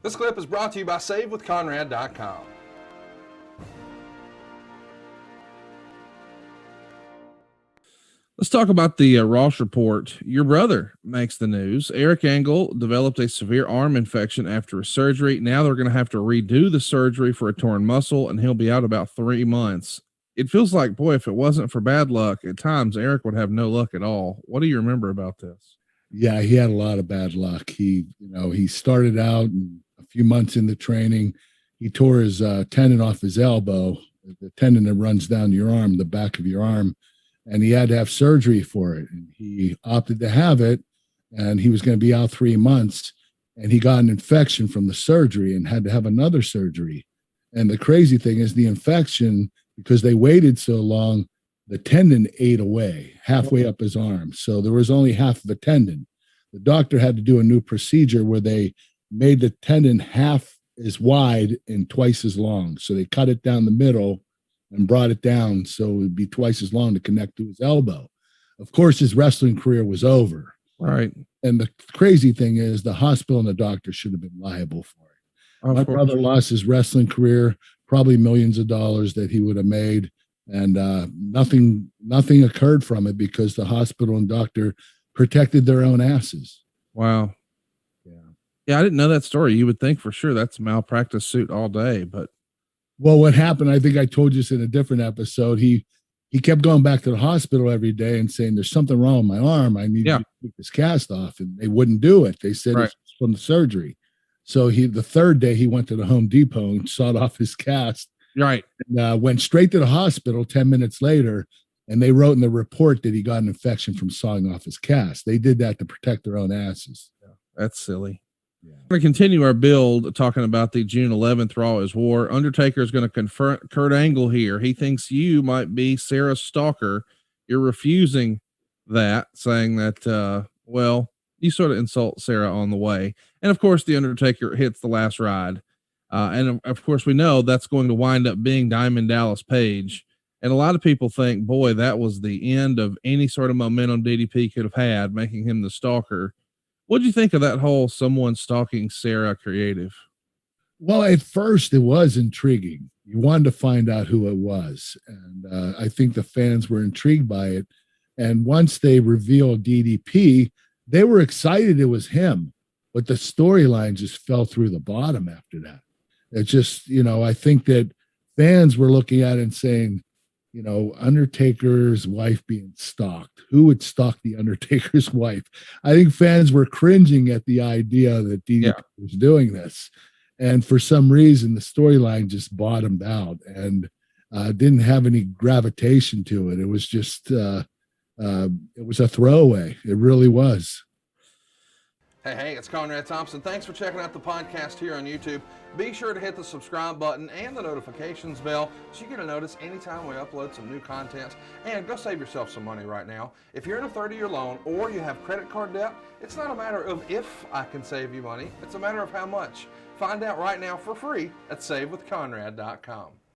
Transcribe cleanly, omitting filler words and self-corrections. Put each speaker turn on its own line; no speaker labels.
This clip is brought to you by SaveWithConrad.com.
Let's talk about the Ross report. Your brother makes the news. Eric Angle developed a severe arm infection after a surgery. Now they're going to have to redo the surgery for a torn muscle, and he'll be out about 3 months. It feels like, boy, if it wasn't for bad luck, at times Eric would have no luck at all. What do you remember about this?
Yeah, he had a lot of bad luck. He started out and a few months into training, he tore his tendon off his elbow, the tendon that runs down your arm, the back of your arm, and he had to have surgery for it. And he opted to have it, and he was going to be out 3 months, and he got an infection from the surgery and had to have another surgery. And the crazy thing is the infection, because they waited so long, the tendon ate away halfway up his arm. So there was only half of a tendon. The doctor had to do a new procedure where they made the tendon half as wide and twice as long. So they cut it down the middle and brought it down so it would be twice as long to connect to his elbow. Of course, his wrestling career was over.
Right.
And the crazy thing is the hospital and the doctor should have been liable for it. My brother lost his wrestling career, probably millions of dollars that he would have made. And nothing occurred from it because the hospital and doctor protected their own asses.
Wow. Yeah, I didn't know that story. You would think for sure that's a malpractice suit all day, but.
Well, what happened, I think I told you this in a different episode. He kept going back to the hospital every day and saying, there's something wrong with my arm. I need to take this cast off. And they wouldn't do it. They said it's from the surgery. So the third day he went to the Home Depot and sawed off his cast.
Right.
And went straight to the hospital 10 minutes later. And they wrote in the report that he got an infection from sawing off his cast. They did that to protect their own asses.
Yeah, that's silly. Yeah. We're going to continue our build talking about the June 11th Raw is War. Undertaker is going to confront Kurt Angle here. He thinks you might be Sarah's stalker. You're refusing that, saying that, well, you sort of insult Sarah on the way. And of course, the Undertaker hits the last ride. And of course, we know that's going to wind up being Diamond Dallas Page. And a lot of people think, boy, that was the end of any sort of momentum DDP could have had, making him the stalker. What do you think of that whole someone stalking Sarah creative?
Well, at first it was intriguing. You wanted to find out who it was. And I think the fans were intrigued by it. And once they revealed DDP, they were excited it was him. But the storyline just fell through the bottom after that. It just, I think that fans were looking at it and saying, Undertaker's wife being stalked. Who would stalk the Undertaker's wife? I think fans were cringing at the idea that DDP was doing this. And for some reason, the storyline just bottomed out and didn't have any gravitation to it. It was just, it was a throwaway. It really was.
Hey, it's Conrad Thompson. Thanks for checking out the podcast here on YouTube. Be sure to hit the subscribe button and the notifications bell so you get a notice anytime we upload some new content. And go save yourself some money right now. If you're in a 30-year loan or you have credit card debt, it's not a matter of if I can save you money. It's a matter of how much. Find out right now for free at SaveWithConrad.com.